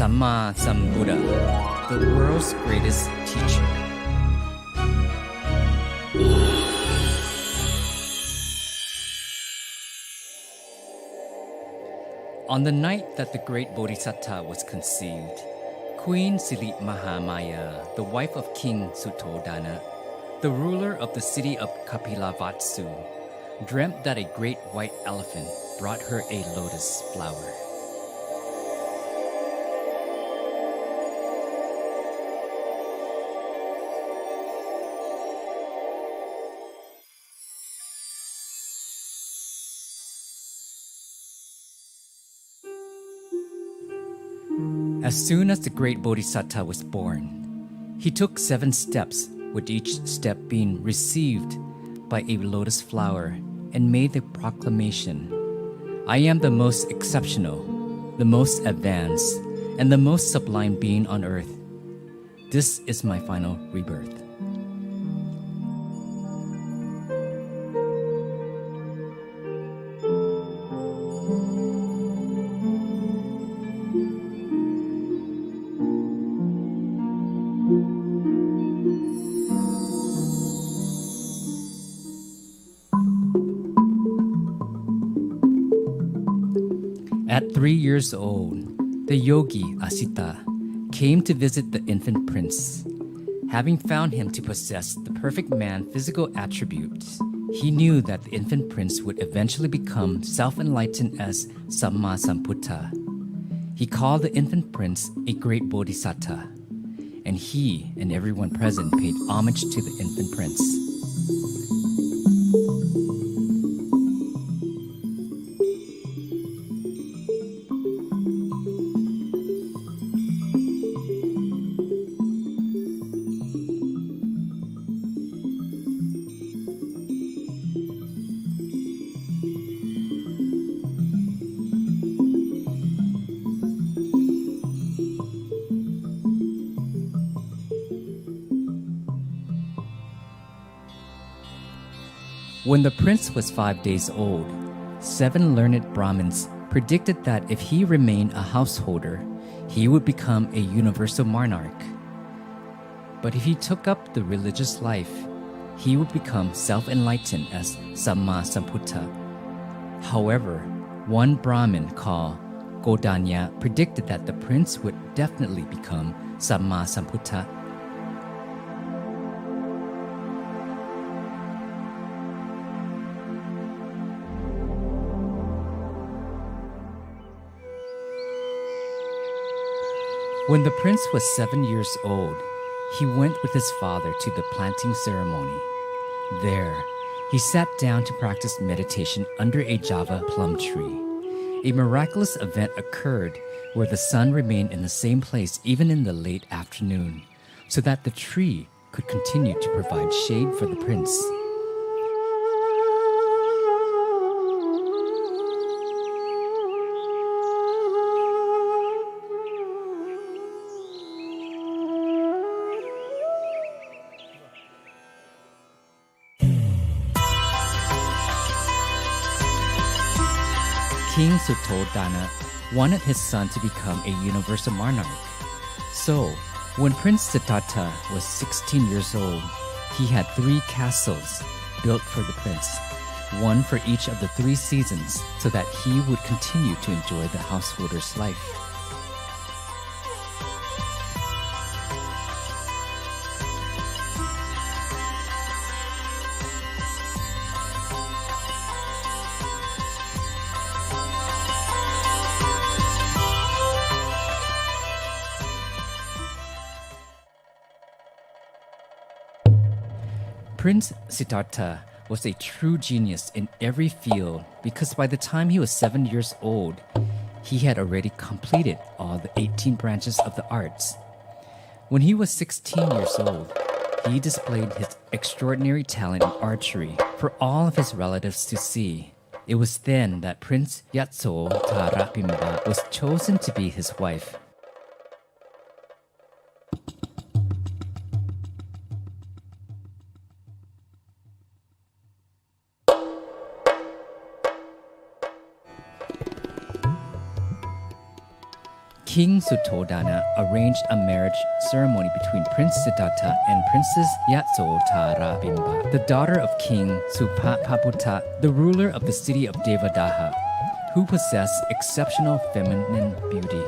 Sammasambuddha, the world's greatest teacher. On the night that the great Bodhisattva was conceived, Queen Sili Mahamaya, the wife of King Suttodana, the ruler of the city of Kapilavatsu, dreamt that a great white elephant brought her a lotus flower. As soon as the great Bodhisattva was born, he took 7 steps, with each step being received by a lotus flower, and made the proclamation, "I am the most exceptional, the most advanced, and the most sublime being on earth. This is my final rebirth." At 3 years old, the yogi Asita came to visit the infant prince. Having found him to possess the perfect man physical attributes, he knew that the infant prince would eventually become self-enlightened as Sammasambuddha. He called the infant prince a great bodhisattva, and he and everyone present paid homage to the infant prince. When the prince was 5 days old, 7 learned Brahmins predicted that if he remained a householder, he would become a universal monarch. But if he took up the religious life, he would become self-enlightened as Sammasambuddha. However, one Brahmin called Godanya predicted that the prince would definitely become Sammasambuddha. When the prince was 7 years old, he went with his father to the planting ceremony. There, he sat down to practice meditation under a Java plum tree. A miraculous event occurred where the sun remained in the same place even in the late afternoon, so that the tree could continue to provide shade for the prince. King Suttodana wanted his son to become a universal monarch. So, when Prince Siddhartha was 16 years old, he had 3 castles built for the prince, one for each of the 3 seasons, so that he would continue to enjoy the householder's life. Prince Siddhartha was a true genius in every field because by the time he was 7 years old, he had already completed all the 18 branches of the arts. When he was 16 years old, he displayed his extraordinary talent in archery for all of his relatives to see. It was then that Prince Yatso Tarapimba was chosen to be his wife. King Suttodana arranged a marriage ceremony between Prince Siddhartha and Princess Yasodhara Bimba, the daughter of King Sammasambuddha, the ruler of the city of Devadaha, who possessed exceptional feminine beauty.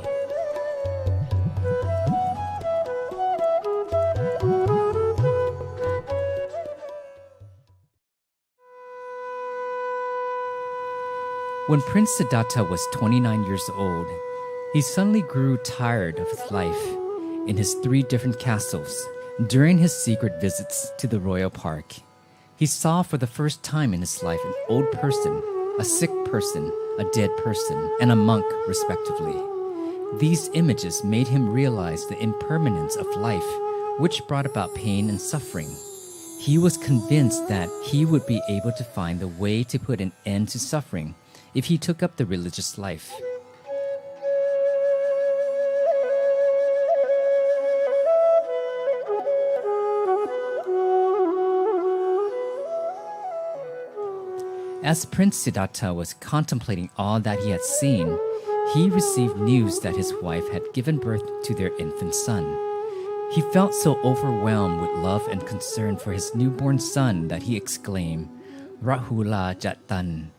When Prince Siddhartha was 29 years old, he suddenly grew tired of his life in his 3 different castles. During his secret visits to the royal park, he saw for the first time in his life an old person, a sick person, a dead person, and a monk, respectively. These images made him realize the impermanence of life, which brought about pain and suffering. He was convinced that he would be able to find the way to put an end to suffering if he took up the religious life. As Prince Siddhartha was contemplating all that he had seen, he received news that his wife had given birth to their infant son. He felt so overwhelmed with love and concern for his newborn son that he exclaimed, "Rahula Jatan,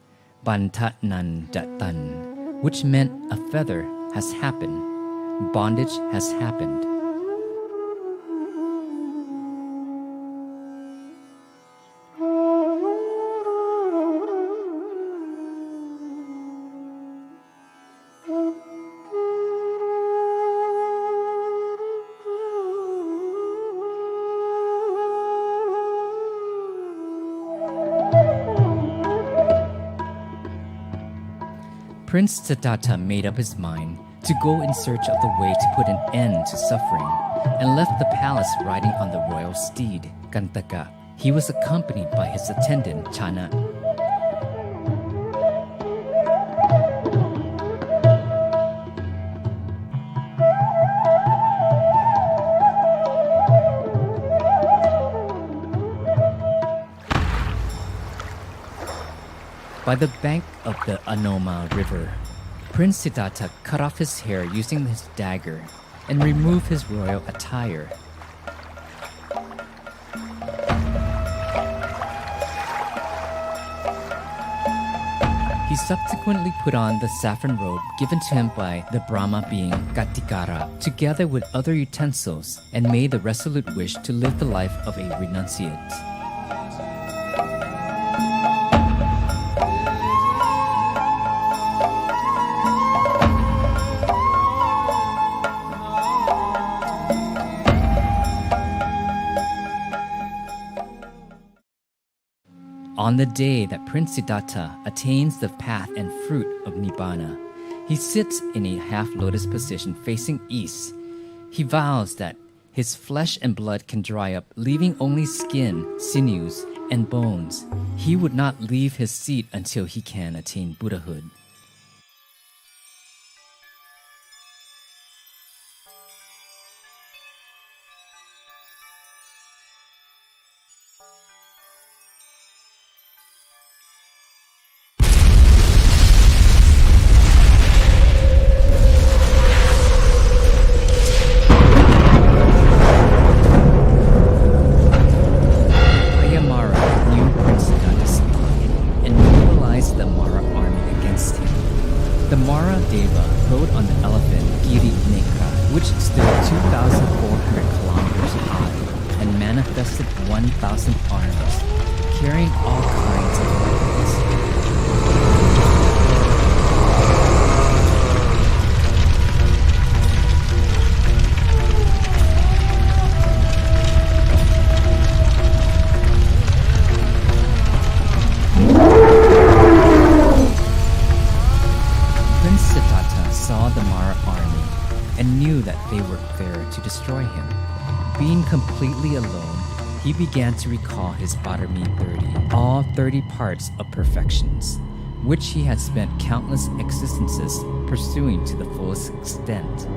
Bantatnan Jatan," which meant a feather has happened, bondage has happened. Prince Siddhartha made up his mind to go in search of the way to put an end to suffering and left the palace riding on the royal steed, Gantaka. He was accompanied by his attendant, Chana. By the bank of the Anoma River, Prince Siddhartha cut off his hair using his dagger and removed his royal attire. He subsequently put on the saffron robe given to him by the Brahma being Gatikara, together with other utensils, and made the resolute wish to live the life of a renunciate. On the day that Prince Siddhartha attains the path and fruit of Nibbana, he sits in a half-lotus position facing east. He vows that his flesh and blood can dry up, leaving only skin, sinews, and bones. He would not leave his seat until he can attain Buddhahood. The Mara Deva rode on the elephant Giri Nekra, which stood 2,400 kilometers high and manifested 1,000 arms, carrying all kinds of weapons. And knew that they were there to destroy him. Being completely alone, he began to recall his Bhatami 30, all 30 parts of perfections, which he had spent countless existences pursuing to the fullest extent.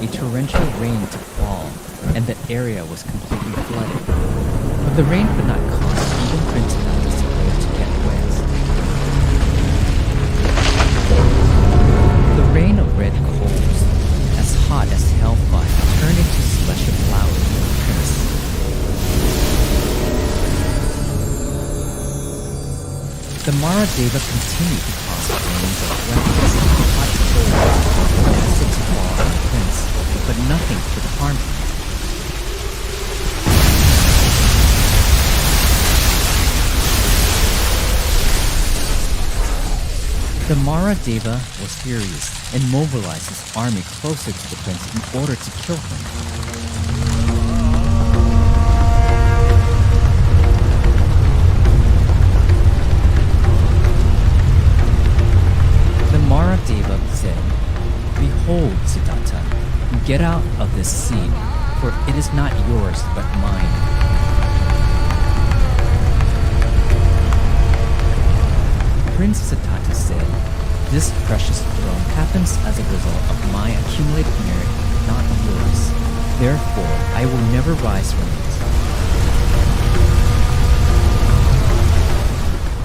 a torrential rain to fall, and the area was completely flooded. But the rain could not cause even Prince Siddhartha's clothes to get wet. The rain of red coals, as hot as hellfire, turned into celestial flowers for the prince. The Maradeva continued to cause rains of weapons, hot coals, and acid to fall on the prince, but nothing could harm him. The Maradeva was furious and mobilized his army closer to the prince in order to kill him. The Maradeva said, "Behold, Siddhartha, get out of this scene, for it is not yours but mine." Prince Siddhartha said, "This precious throne happens as a result of my accumulated merit, not yours. Therefore, I will never rise from it."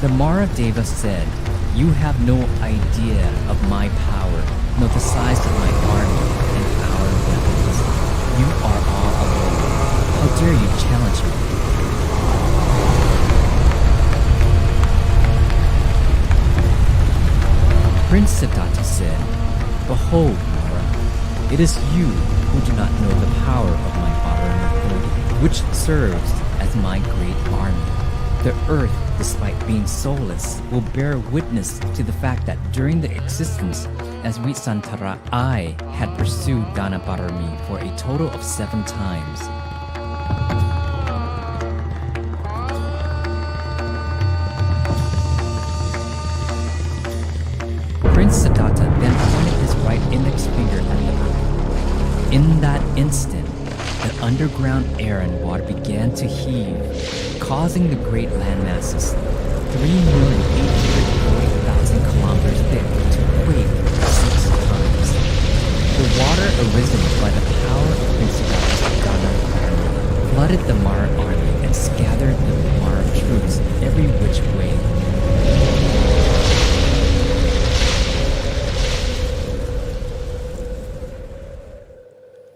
The Maradeva said, "You have no idea of my power, nor the size of my army and our weapons. You are all alone. How dare you challenge me?" Prince Siddhartha said, "Behold, Mara, it is you who do not know the power of my power and authority, which serves as my great army. The earth, despite being soulless, will bear witness to the fact that during the existence as Visantara, I had pursued Dana Parami for a total of 7 times. Prince Siddhartha then pointed his right index finger at the earth. In that instant, the underground air and water began to heave, causing the great land masses, 3,840,000 kilometers thick, to quake 6 times. The water arisen by the power of Prince Siddhartha's Dana Parami flooded the Mara army and scattered the Mara troops every which way.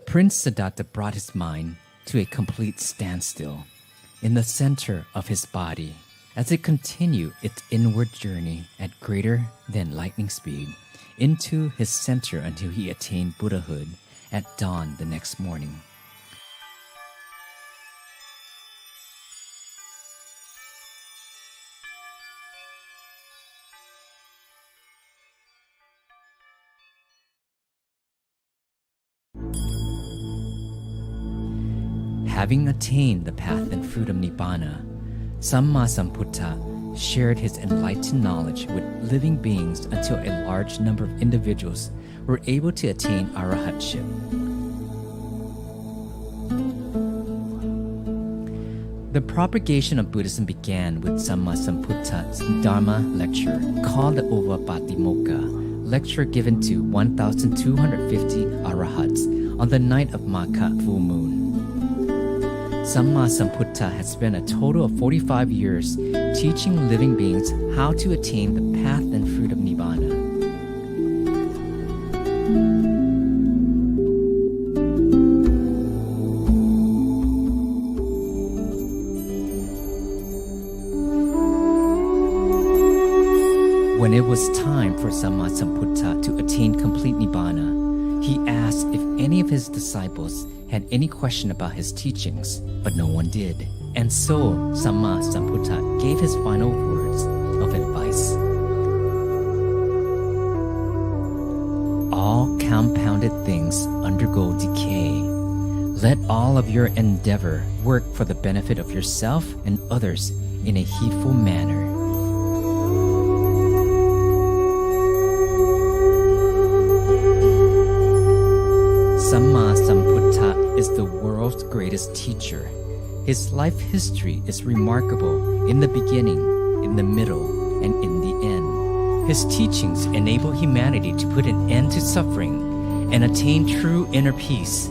Prince Siddhartha brought his mind to a complete standstill in the center of his body as it continued its inward journey at greater than lightning speed into his center until he attained Buddhahood at dawn the next morning. Having attained the path and fruit of Nibbana, Sammasambuddha shared his enlightened knowledge with living beings until a large number of individuals were able to attain arahatship. The propagation of Buddhism began with Sammasambuddha's Dharma lecture called the Ovapatimokkha, lecture given to 1,250 arahats on the night of Magha full moon. Sammasambuddha has spent a total of 45 years teaching living beings how to attain the path and fruit of Nibbana. When it was time for Sammasambuddha to attain complete Nibbana, he asked if any of his disciples had any question about his teachings, but no one did. And so Sammasambuddha gave his final words of advice. All compounded things undergo decay. Let all of your endeavor work for the benefit of yourself and others in a heedful manner. Sammasambuddha is the world's greatest teacher. His life history is remarkable in the beginning, in the middle, and in the end. His teachings enable humanity to put an end to suffering and attain true inner peace,